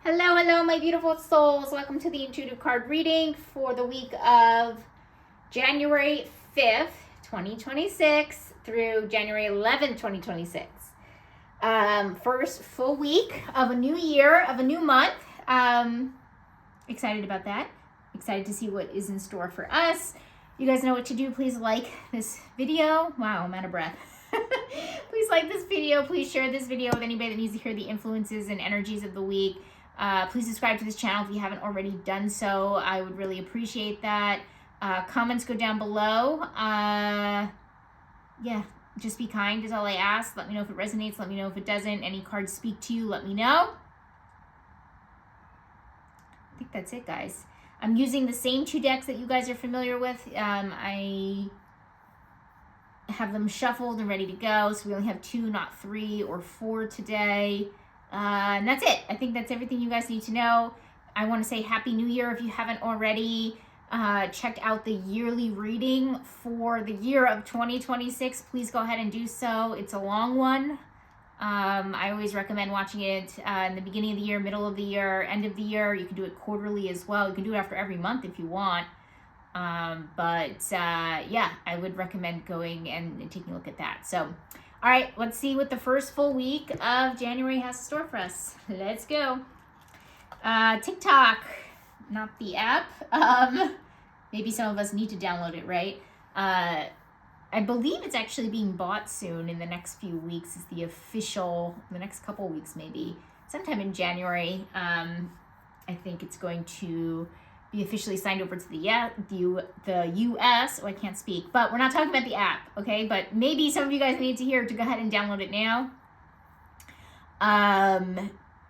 Hello, hello, my beautiful souls. Welcome to the intuitive card reading for the week of January 5th, 2026 through January 11th, 2026. First full week of a new year, of a new month. Excited about that. Excited to see what is in store for us. You guys know what to do. Please like this video. Wow, I'm out of breath. Please like this video. Please share this video with anybody that needs to hear the influences and energies of the week. Please subscribe to this channel if you haven't already done so. I would really appreciate that. Comments go down below. Yeah, just be kind is all I ask. Let me know if it resonates. Let me know if it doesn't. Any cards speak to you, let me know. I think that's it, guys. I'm using the same two decks that you guys are familiar with. I have them shuffled and ready to go. So we only have 2, not 3 or 4 today. And that's it. I think that's everything you guys need to know. I want to say Happy New Year if you haven't already checked out the yearly reading for the year of 2026. Please go ahead and do so. It's a long one. I always recommend watching it in the beginning of the year, middle of the year, end of the year. You can do it quarterly as well. You can do it after every month if you want. Yeah, I would recommend going and taking a look at that. So, all right, let's see what the first full week of January has in store for us. Let's go. TikTok, not the app. Maybe some of us need to download it, right? I believe it's actually being bought soon in the next few weeks. Is the official, the next couple weeks maybe. Sometime in January, I think it's going to be officially signed over to the US. Oh, I can't speak, but we're not talking about the app, okay? But maybe some of you guys need to hear to go ahead and download it now,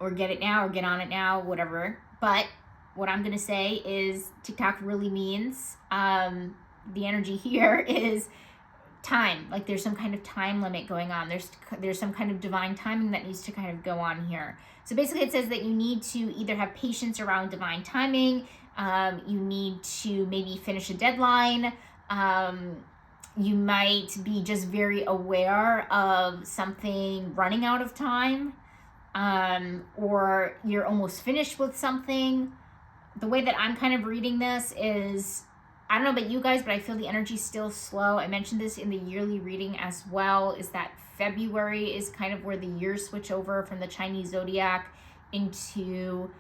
or get it now, or get on it now, whatever. But what I'm gonna say is TikTok really means the energy here is time. Like there's some kind of time limit going on. There's some kind of divine timing that needs to kind of go on here. So basically it says that you need to either have patience around divine timing. You need to maybe finish a deadline. You might be just very aware of something running out of time, or you're almost finished with something. The way that I'm kind of reading this is, I don't know about you guys, but I feel the energy's still slow. I mentioned this in the yearly reading as well, is that February is kind of where the years switch over from the Chinese zodiac into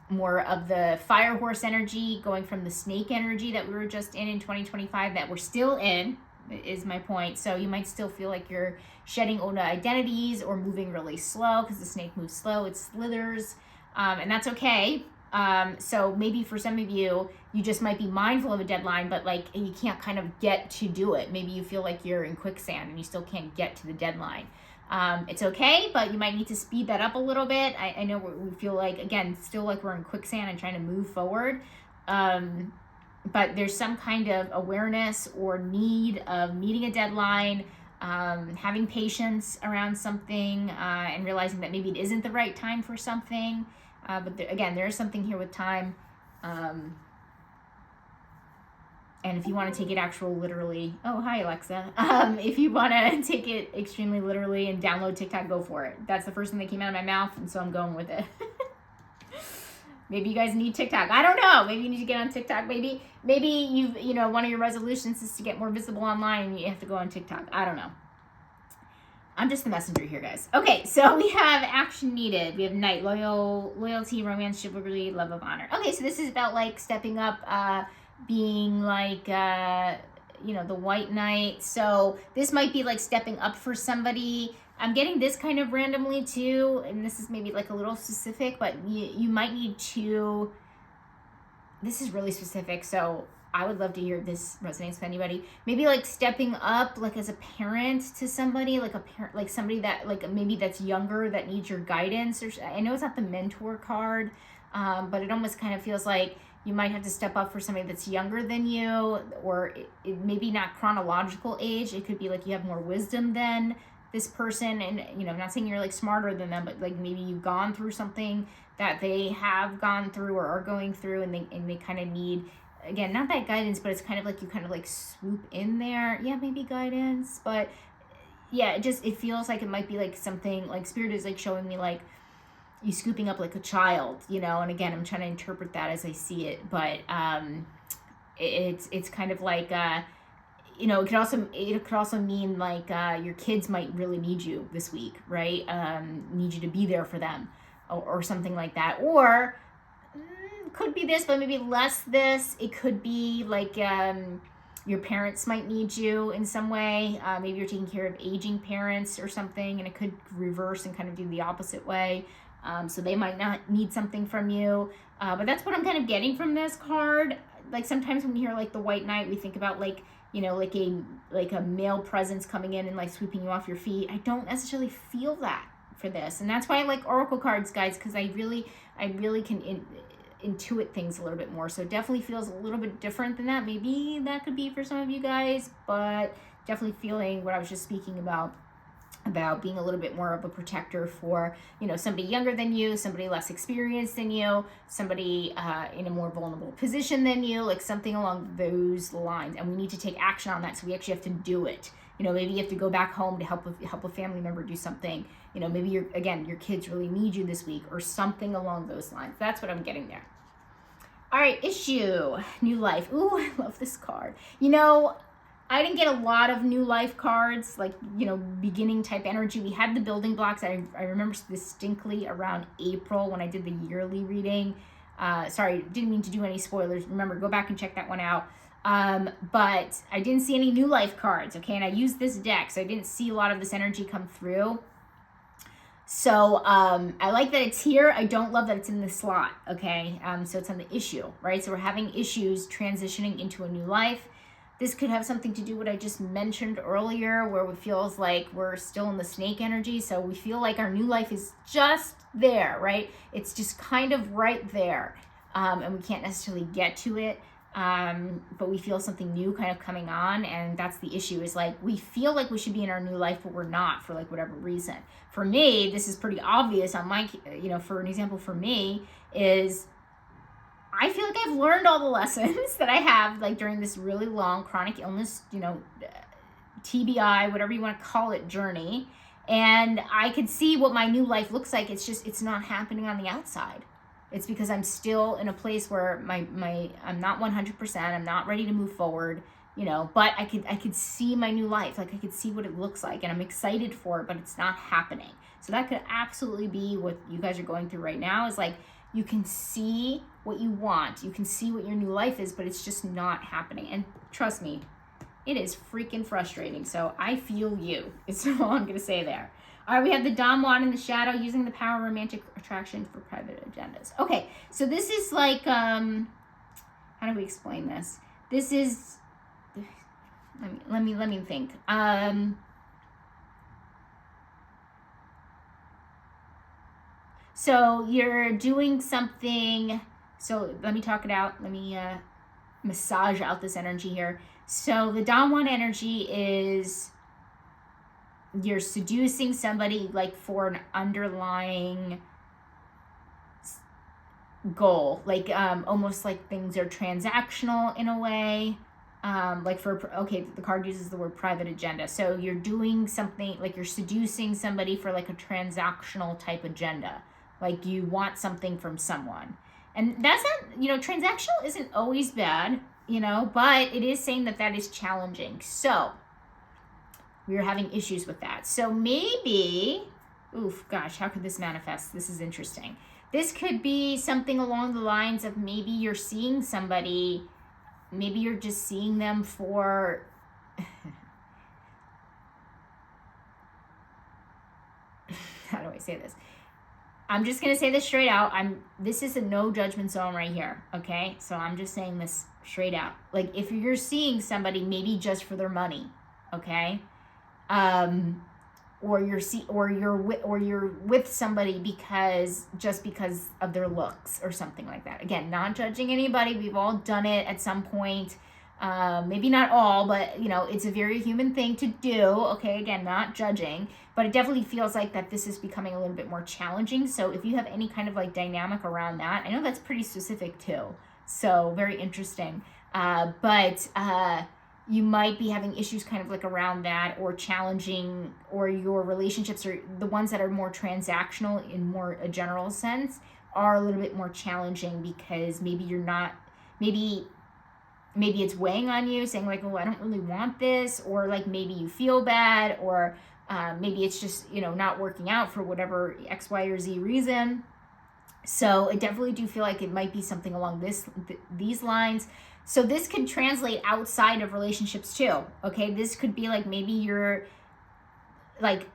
more of the fire horse energy, going from the snake energy that we were just in 2025, that we're still in, is my point. So you might still feel like you're shedding old identities or moving really slow, because the snake moves slow, it slithers, and that's okay. So maybe for some of you, you just might be mindful of a deadline, but like you can't kind of get to do it. Maybe you feel like you're in quicksand and you still can't get to the deadline. It's okay, but you might need to speed that up a little bit. I know we feel like, again, still like we're in quicksand and trying to move forward. But there's some kind of awareness or need of meeting a deadline, having patience around something, and realizing that maybe it isn't the right time for something. But again, there is something here with time. And if you want to take it actual literally, oh, hi, Alexa. If you want to take it extremely literally and download TikTok, go for it. That's the first thing that came out of my mouth, and so I'm going with it. Maybe you guys need TikTok. I don't know. Maybe you need to get on TikTok. Maybe you know, one of your resolutions is to get more visible online and you have to go on TikTok. I don't know. I'm just the messenger here, guys. Okay, so we have action needed. We have Knight, loyalty, romance, chivalry, love of honor. Okay, so this is about like stepping up, being like, you know, the white knight. So this might be like stepping up for somebody. I'm getting this kind of randomly too, and this is maybe like a little specific, but you might need to, this is really specific, so I would love to hear if this resonates with anybody. Maybe like stepping up, like as a parent to somebody, like a parent, like somebody that like maybe that's younger that needs your guidance. Or I know it's not the mentor card, but it almost kind of feels like you might have to step up for somebody that's younger than you, or it maybe not chronological age. It could be like you have more wisdom than this person, and you know, I'm not saying you're like smarter than them, but like maybe you've gone through something that they have gone through or are going through, and they kind of need, again, not that guidance, but it's kind of like you kind of like swoop in there. Yeah, maybe guidance, but yeah, it feels like it might be like something like Spirit is like showing me like you scooping up like a child, you know, and again, I'm trying to interpret that as I see it, but it's kind of like, you know, it could also mean like your kids might really need you this week, right? Need you to be there for them, or something like that. Or could be this, but maybe less this. It could be like your parents might need you in some way. Maybe you're taking care of aging parents or something, and it could reverse and kind of do the opposite way. So they might not need something from you. But that's what I'm kind of getting from this card. Like sometimes when we hear like the White Knight, we think about like, you know, like a male presence coming in and like sweeping you off your feet. I don't necessarily feel that for this. And that's why I like oracle cards, guys, because I really can intuit things a little bit more. So it definitely feels a little bit different than that. Maybe that could be for some of you guys, but definitely feeling what I was just speaking about being a little bit more of a protector for, you know, somebody younger than you, somebody less experienced than you, somebody in a more vulnerable position than you, like something along those lines. And we need to take action on that. So we actually have to do it. You know, maybe you have to go back home to help a family member do something. You know, maybe your kids really need you this week, or something along those lines. That's what I'm getting there. All right, issue, new life. Ooh, I love this card. You know, I didn't get a lot of new life cards, like, you know, beginning type energy. We had the building blocks. I remember distinctly around April when I did the yearly reading. Sorry, didn't mean to do any spoilers. Remember, go back and check that one out. But I didn't see any new life cards, okay? And I used this deck, so I didn't see a lot of this energy come through. So I like that it's here. I don't love that it's in the slot, okay? So it's on the issue, right? So we're having issues transitioning into a new life. This could have something to do with what I just mentioned earlier, where it feels like we're still in the snake energy. So we feel like our new life is just there, right? It's just kind of right there. And we can't necessarily get to it. But we feel something new kind of coming on. And that's the issue, is like, we feel like we should be in our new life, but we're not, for like whatever reason. For me, this is pretty obvious on my, you know, for an example for me is, I feel like I've learned all the lessons that I have, like, during this really long chronic illness, you know, TBI, whatever you want to call it, journey. And I could see what my new life looks like. It's just, it's not happening on the outside. It's because I'm still in a place where I'm not 100%. I'm not ready to move forward, you know, but I could see my new life. Like, I could see what it looks like, and I'm excited for it, but it's not happening. So that could absolutely be what you guys are going through right now, is like, you can see what you want. You can see what your new life is, but it's just not happening. And trust me, it is freaking frustrating. So I feel you. It's all I'm going to say there. All right, we have the Don Juan in the shadow, using the power of romantic attraction for private agendas. Okay, so this is like, how do we explain this? This is, let me think. So you're doing something, so let me talk it out. Let me massage out this energy here. So the Don Juan energy is, you're seducing somebody like for an underlying goal, like almost like things are transactional in a way. Like for, okay, the card uses the word private agenda. So you're doing something, like you're seducing somebody for like a transactional type agenda. Like you want something from someone. And that's not, you know, transactional isn't always bad, you know, but it is saying that that is challenging. So we are having issues with that. So maybe, oof, gosh, how could this manifest? This is interesting. This could be something along the lines of, maybe you're seeing somebody, maybe you're just seeing them for, how do I say this? I'm just going to say this straight out. This is a no judgment zone right here, okay? So I'm just saying this straight out. Like, if you're seeing somebody maybe just for their money, okay? Or you're with somebody because of their looks or something like that. Again, not judging anybody. We've all done it at some point. Maybe not all, but you know, it's a very human thing to do. Okay, again, not judging, but it definitely feels like that this is becoming a little bit more challenging. So if you have any kind of like dynamic around that, I know that's pretty specific too. So very interesting. But you might be having issues kind of like around that, or challenging, or your relationships are the ones that are more transactional in more a general sense are a little bit more challenging, because maybe you're not, maybe it's weighing on you, saying like, oh, I don't really want this, or like maybe you feel bad, or maybe it's just, not working out for whatever X, Y, or Z reason. So I definitely do feel like it might be something along these lines. So this could translate outside of relationships too. Okay, this could be like maybe you're like,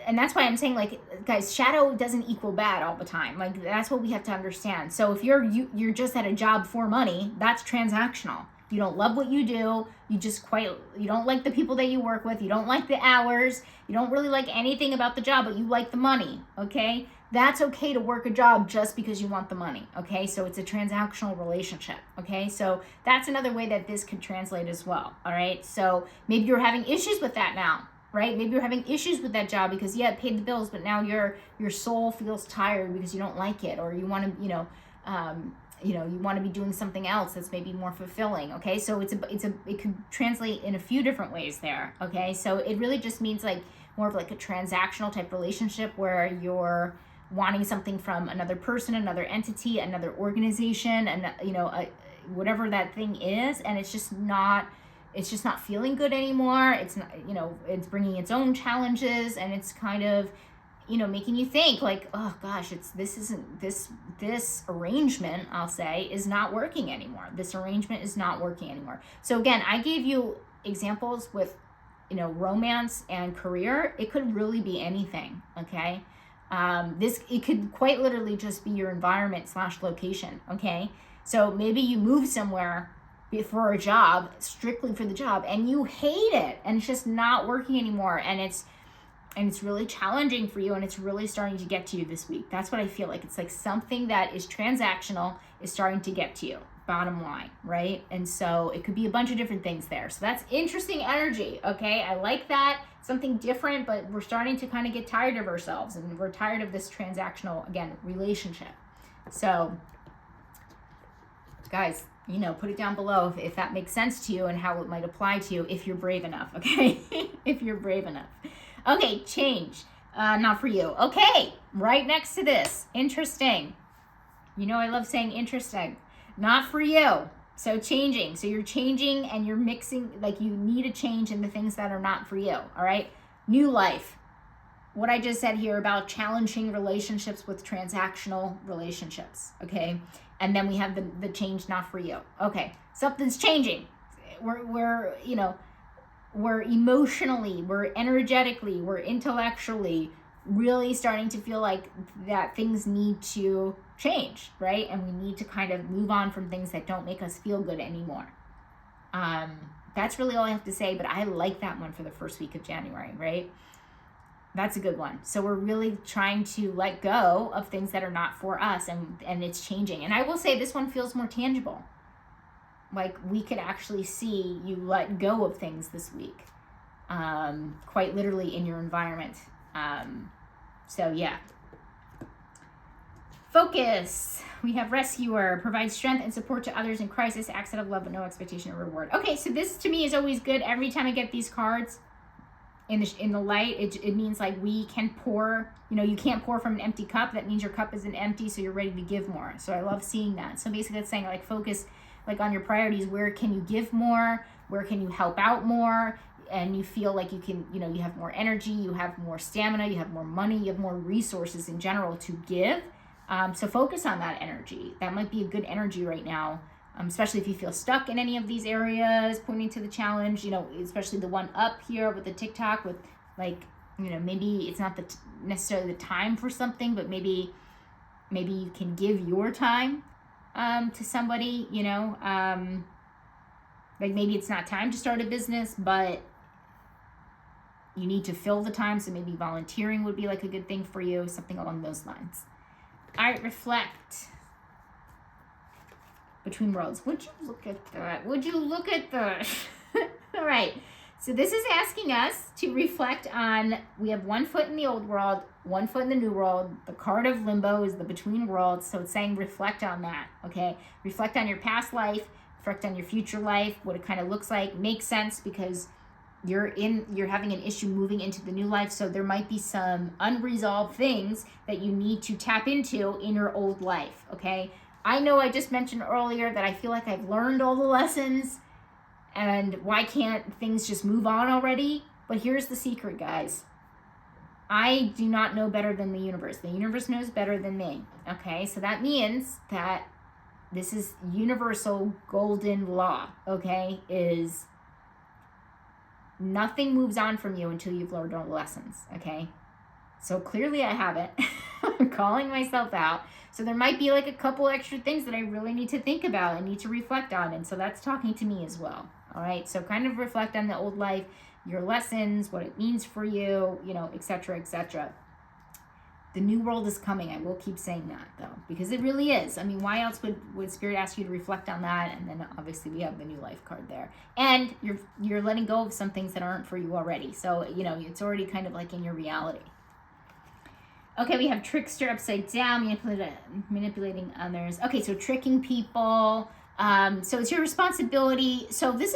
and that's why I'm saying, like, guys, shadow doesn't equal bad all the time. Like, that's what we have to understand. So if you're just at a job for money, that's transactional. You don't love what you do. You don't like the people that you work with. You don't like the hours. You don't really like anything about the job, but you like the money. Okay, that's okay to work a job just because you want the money. Okay, so it's a transactional relationship. Okay, so that's another way that this could translate as well. All right, so maybe you're having issues with that now. Right? Maybe you're having issues with that job because, yeah, it paid the bills, but now your soul feels tired because you don't like it, or you want to, you want to be doing something else that's maybe more fulfilling. Okay, so it could translate in a few different ways there. Okay, so it really just means like more of like a transactional type relationship where you're wanting something from another person, another entity, another organization, and whatever that thing is, and it's just not feeling good anymore. It's not, it's bringing its own challenges, and it's kind of, making you think like, oh gosh, this arrangement, I'll say, is not working anymore. This arrangement is not working anymore. So again, I gave you examples with, romance and career. It could really be anything. Okay. It could quite literally just be your environment / location. Okay. So maybe you move somewhere for a job, strictly for the job, and you hate it, and it's just not working anymore, and it's really challenging for you, and it's really starting to get to you this week. That's what I feel like. It's like something that is transactional is starting to get to you, bottom line, right? And so it could be a bunch of different things there. So that's interesting energy. Okay, I like that. Something different, but we're starting to kind of get tired of ourselves, and we're tired of this transactional, again, relationship. So guys, put it down below if that makes sense to you and how it might apply to you if you're brave enough, okay? If you're brave enough. Okay, change. Not for you. Okay, right next to this. Interesting. I love saying interesting. Not for you. So changing. So you're changing and you're mixing, like you need a change in the things that are not for you, all right? New life. What I just said here about challenging relationships with transactional relationships, okay? And then we have the change not for you. Okay, something's changing. We're emotionally, we're energetically, we're intellectually really starting to feel like that things need to change, right? And we need to kind of move on from things that don't make us feel good anymore. That's really all I have to say, but I like that one for the first week of January, right? That's a good one. So we're really trying to let go of things that are not for us, and it's changing. And I will say this one feels more tangible. Like we could actually see you let go of things this week, quite literally in your environment. So yeah. Focus. We have rescuer, provide strength and support to others in crisis, acts out of love with no expectation of reward. Okay, so this to me is always good. Every time I get these cards in the light, it means like we can pour, you can't pour from an empty cup. That means your cup isn't empty, so you're ready to give more. So I love seeing that. So basically it's saying like focus like on your priorities. Where can you give more? Where can you help out more? And you feel like you can, you have more energy, you have more stamina, you have more money, you have more resources in general to give. So focus on that energy. That might be a good energy right now, especially if you feel stuck in any of these areas, pointing to the challenge, especially the one up here with the TikTok with like, maybe it's not necessarily the time for something, but maybe you can give your time to somebody, like maybe it's not time to start a business, but you need to fill the time. So maybe volunteering would be like a good thing for you, something along those lines. All right, reflect. Between worlds. Would you look at that? Would you look at that? All right. So this is asking us to reflect on, we have 1 foot in the old world, 1 foot in the new world. The card of limbo is the between worlds. So it's saying reflect on that, okay? Reflect on your past life, reflect on your future life, what it kind of looks like. Makes sense because you're having an issue moving into the new life, so there might be some unresolved things that you need to tap into in your old life. Okay, I know I just mentioned earlier that I feel like I've learned all the lessons, and why can't things just move on already? But here's the secret, guys. I do not know better than the universe. The universe knows better than me. Okay, so that means that this is universal golden law. Okay, is nothing moves on from you until you've learned all the lessons. Okay, so clearly I haven't. I'm calling myself out. So there might be like a couple extra things that I really need to think about and need to reflect on, and so that's talking to me as well. All right, so kind of reflect on the old life, your lessons, what it means for you, you know, etc., etc. The new world is coming. I will keep saying that, though, because it really is. I mean, why else would Spirit ask you to reflect on that? And then obviously we have the new life card there. And you're letting go of some things that aren't for you already. So, you know, it's already kind of like in your reality. Okay, we have trickster upside down, manipulating others. Okay, so tricking people. So it's your responsibility. So this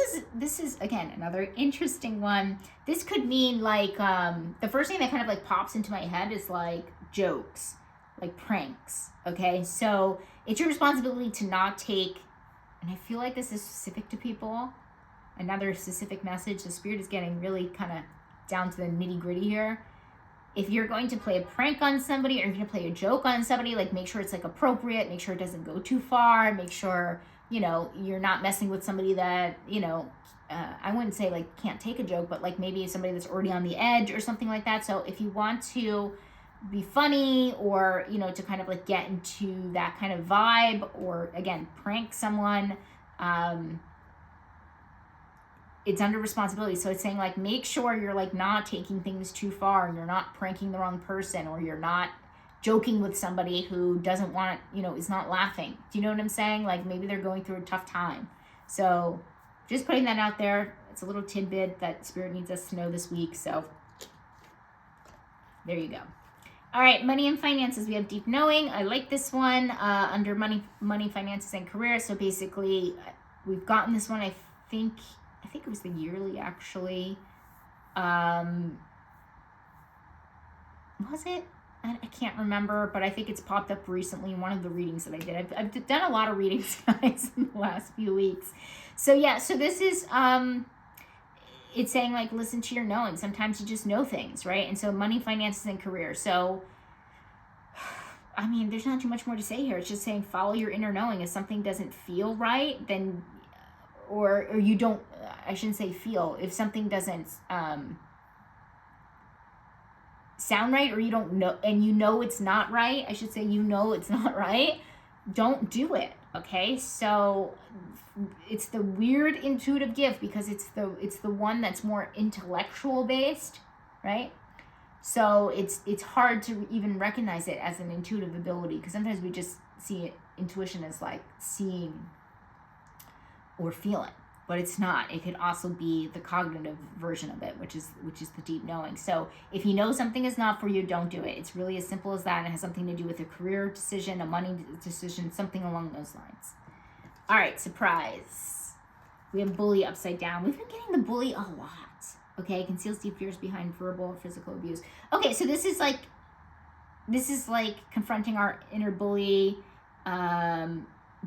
is again another interesting one. This could mean like the first thing that kind of like pops into my head is like jokes, like pranks. Okay, so it's your responsibility to not take, and I feel like this is specific to people. Another specific message. The Spirit is getting really kind of down to the nitty gritty here. If you're going to play a prank on somebody, or if you're going to play a joke on somebody, like make sure it's like appropriate, make sure it doesn't go too far, make sure, you know, you're not messing with somebody that, you know, I wouldn't say like can't take a joke, but like maybe somebody that's already on the edge or something like that. So if you want to be funny, or, you know, to kind of like get into that kind of vibe, or again, prank someone, it's under responsibility. So it's saying like, make sure you're like not taking things too far, and you're not pranking the wrong person, or you're not joking with somebody who doesn't want, you know, is not laughing. Do you know what I'm saying? Like maybe they're going through a tough time. So just putting that out there. It's a little tidbit that Spirit needs us to know this week. So there you go. All right, money and finances. We have deep knowing. I like this one under money, finances, and career. So basically, we've gotten this one. I think it was the yearly, actually. Was it? I can't remember, but I think it's popped up recently in one of the readings that I did. I've done a lot of readings, guys, in the last few weeks. So yeah, so this is, it's saying like, listen to your knowing. Sometimes you just know things, right? And so money, finances, and career. So, I mean, there's not too much more to say here. It's just saying follow your inner knowing. If something doesn't feel right, then, or you don't, I shouldn't say feel. If something doesn't sound right, or you don't know, and you know it's not right, I should say, you know it's not right, don't do it. Okay, so it's the weird intuitive gift, because it's the one that's more intellectual based, right? So it's hard to even recognize it as an intuitive ability, because sometimes we just see it, intuition as like seeing or feeling, but it's not. It could also be the cognitive version of it, which is the deep knowing. So if you know something is not for you, don't do it. It's really as simple as that. It has something to do with a career decision, a money decision, something along those lines. All right, surprise. We have bully upside down. We've been getting the bully a lot. Okay, conceals deep fears behind verbal or physical abuse. Okay, so this is like confronting our inner bully.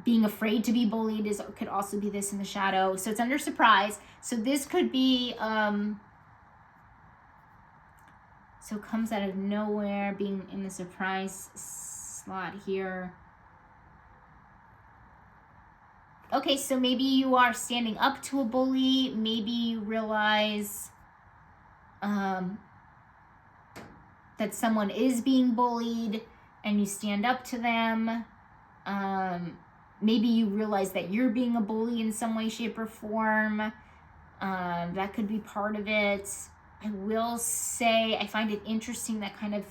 Being afraid to be bullied could also be this in the shadow. So it's under surprise. So this could be, so comes out of nowhere, being in the surprise slot here. Okay, so maybe you are standing up to a bully. Maybe you realize that someone is being bullied and you stand up to them. Maybe you realize that you're being a bully in some way, shape, or form. That could be part of it. I will say I find it interesting that kind of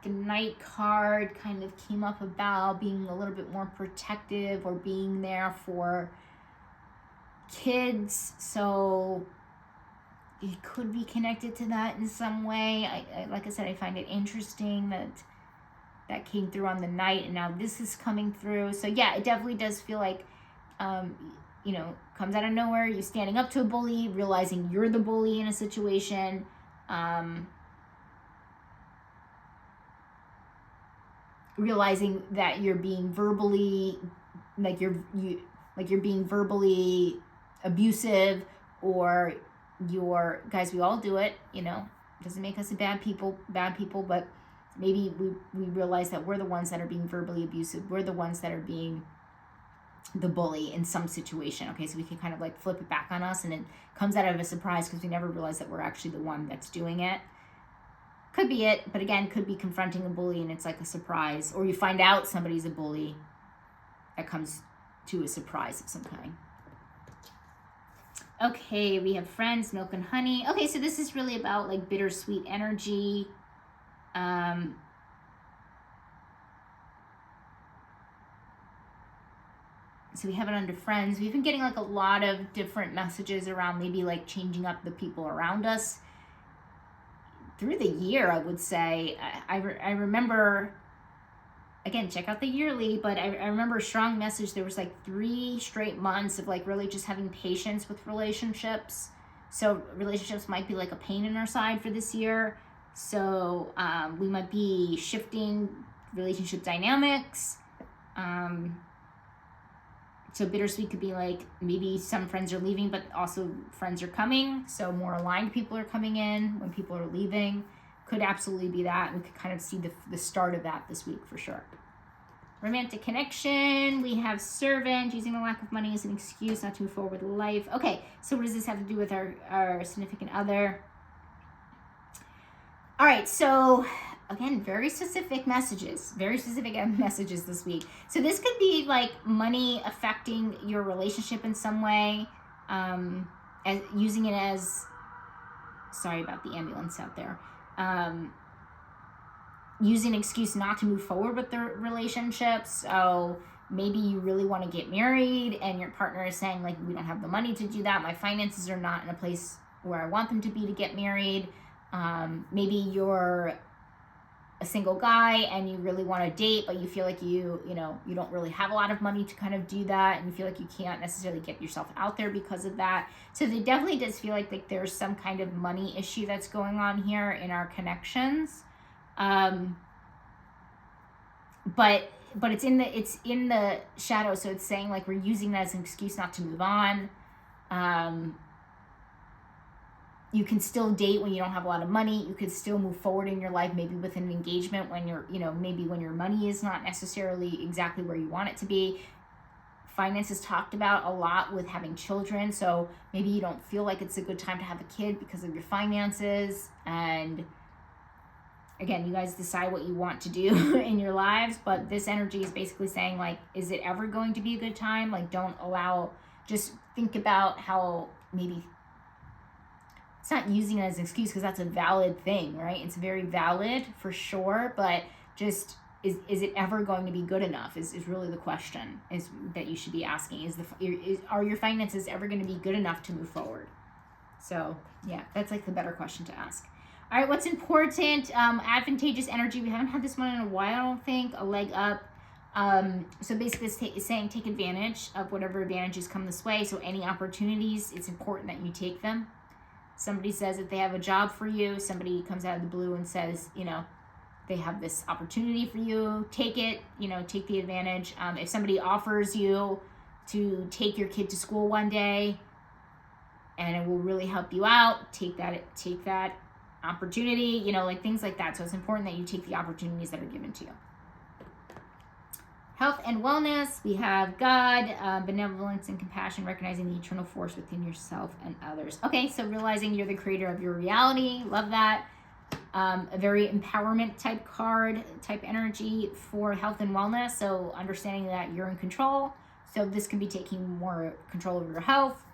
the Knight card kind of came up about being a little bit more protective, or being there for kids. So it could be connected to that in some way. I like I said, I find it interesting that came through on the Knight, and now this is coming through. So yeah, it definitely does feel like comes out of nowhere. You standing up to a bully, realizing you're the bully in a situation. Realizing that you're being verbally, you're being verbally abusive, or guys, we all do it, doesn't make us bad people, but maybe we realize that we're the ones that are being verbally abusive. We're the ones that are being the bully in some situation. Okay, so we can kind of flip it back on us, and it comes out of a surprise because we never realize that we're actually the one that's doing it. Could be it, but again, could be confronting a bully and it's like a surprise, or you find out somebody's a bully that comes to a surprise of some kind. Okay, we have friends, milk and honey. Okay, so this is really about bittersweet energy. So we have it under friends. We've been getting a lot of different messages around maybe changing up the people around us through the year, I would say. I remember, again, check out the yearly, but I remember a strong message. There was 3 straight months of really just having patience with relationships. So relationships might be a pain in our side for this year. So we might be shifting relationship dynamics. So bittersweet could be maybe some friends are leaving, but also friends are coming. So more aligned people are coming in when people are leaving. Could absolutely be that. We could kind of see the start of that this week for sure. Romantic connection. We have servant, using the lack of money as an excuse not to move forward with life. Okay, so what does this have to do with our significant other? All right, so again, very specific messages this week. So this could be money affecting your relationship in some way, as using it as, sorry about the ambulance out there, using an excuse not to move forward with the relationship. So maybe you really want to get married and your partner is saying we don't have the money to do that. My finances are not in a place where I want them to be to get married. Maybe you're a single guy and you really want to date, but you feel you don't really have a lot of money to kind of do that, and you feel you can't necessarily get yourself out there because of that. So it definitely does feel like there's some kind of money issue that's going on here in our connections. But it's in the shadow, so it's saying we're using that as an excuse not to move on. You can still date when you don't have a lot of money. You could still move forward in your life, maybe with an engagement when you're, maybe when your money is not necessarily exactly where you want it to be. Finance is talked about a lot with having children. So maybe you don't feel it's a good time to have a kid because of your finances. And again, you guys decide what you want to do in your lives. But this energy is basically saying is it ever going to be a good time? Just think about how maybe, it's not using it as an excuse because that's a valid thing, right? It's very valid for sure, but just is it ever going to be good enough is really the question is that you should be asking. Are your finances ever going to be good enough to move forward? So yeah, that's the better question to ask. All right, what's important? Advantageous energy. We haven't had this one in a while, I don't think. A leg up. So basically it's saying take advantage of whatever advantages come this way. So any opportunities, it's important that you take them. Somebody says that they have a job for you. Somebody comes out of the blue and says, they have this opportunity for you. Take it, take the advantage. If somebody offers you to take your kid to school one day and it will really help you out, take that opportunity, things like that. So it's important that you take the opportunities that are given to you. Health and wellness, we have God, benevolence and compassion, recognizing the eternal force within yourself and others. Okay, so realizing you're the creator of your reality. Love that. A very empowerment type card, type energy for health and wellness. So understanding that you're in control. So this could be taking more control over your health.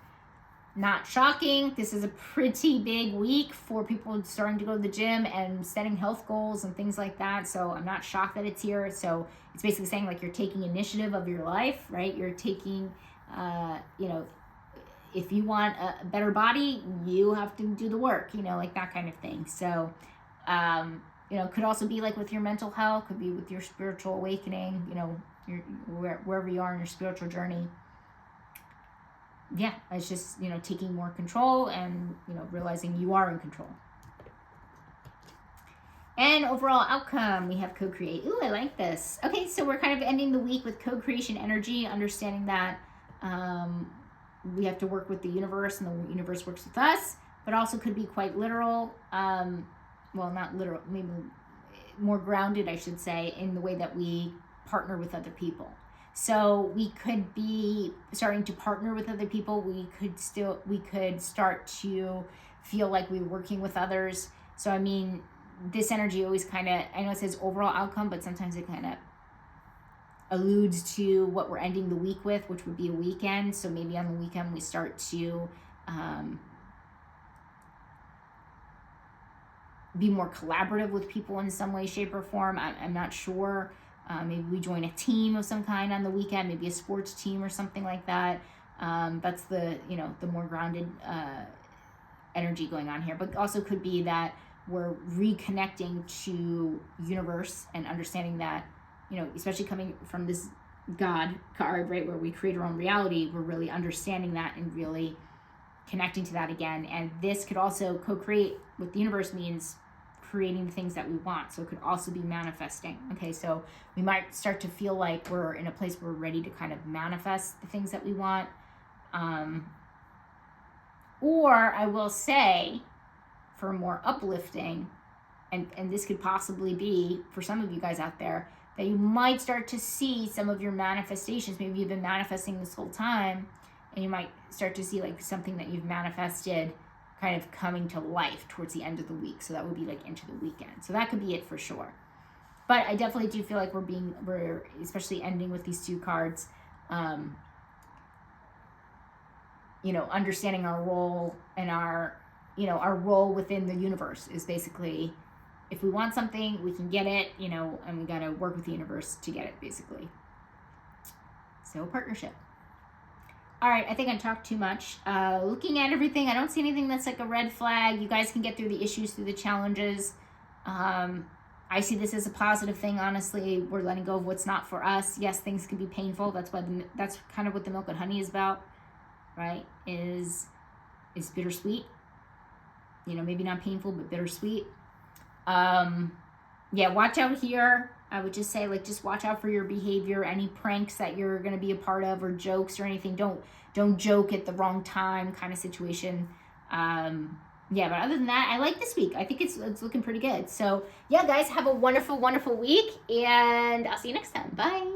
Not shocking. This is a pretty big week for people starting to go to the gym and setting health goals and things like that. So I'm not shocked that it's here. So it's basically saying you're taking initiative of your life, right? You're taking, if you want a better body, you have to do the work, that kind of thing. So, could also be with your mental health, could be with your spiritual awakening, wherever you are in your spiritual journey. yeah, it's just, taking more control and, realizing you are in control. And overall outcome, we have co-create. Ooh, I like this. Okay, so we're kind of ending the week with co-creation energy, understanding that we have to work with the universe and the universe works with us, but also could be quite literal. Well, not literal, maybe more grounded, I should say, in the way that we partner with other people. So we could be starting to partner with other people. We could start to feel like we're working with others. So, I mean, this energy always kind of, I know it says overall outcome, but sometimes it kind of alludes to what we're ending the week with, which would be a weekend. So maybe on the weekend we start to be more collaborative with people in some way, shape, or form. I'm not sure. Maybe we join a team of some kind on the weekend, maybe a sports team or something like that. That's the more grounded energy going on here. But also could be that we're reconnecting to universe and understanding that, especially coming from this God card, right, where we create our own reality, we're really understanding that and really connecting to that again. And this could also co-create with the universe means creating the things that we want. So it could also be manifesting. Okay, so we might start to feel like we're in a place where we're ready to kind of manifest the things that we want. Or I will say, for more uplifting, and this could possibly be for some of you guys out there, that you might start to see some of your manifestations. Maybe you've been manifesting this whole time, and you might start to see like something that you've manifested kind of coming to life towards the end of the week. So that would be like into the weekend. So that could be it for sure. But I definitely do feel like we're especially ending with these two cards, understanding our role and our role within the universe is basically, if we want something, we can get it, and we got to work with the universe to get it, basically. So partnership. All right, I think I talked too much. Looking at everything, I don't see anything that's like a red flag. You guys can get through the issues, through the challenges. I see this as a positive thing, honestly. We're letting go of what's not for us. Yes, things can be painful. That's kind of what the milk and honey is about, right? Is bittersweet. Maybe not painful, but bittersweet. Yeah, watch out here. I would just say, just watch out for your behavior. Any pranks that you're going to be a part of, or jokes or anything. Don't joke at the wrong time, kind of situation. Yeah, but other than that, I like this week. I think it's looking pretty good. So yeah, guys, have a wonderful, wonderful week, and I'll see you next time. Bye.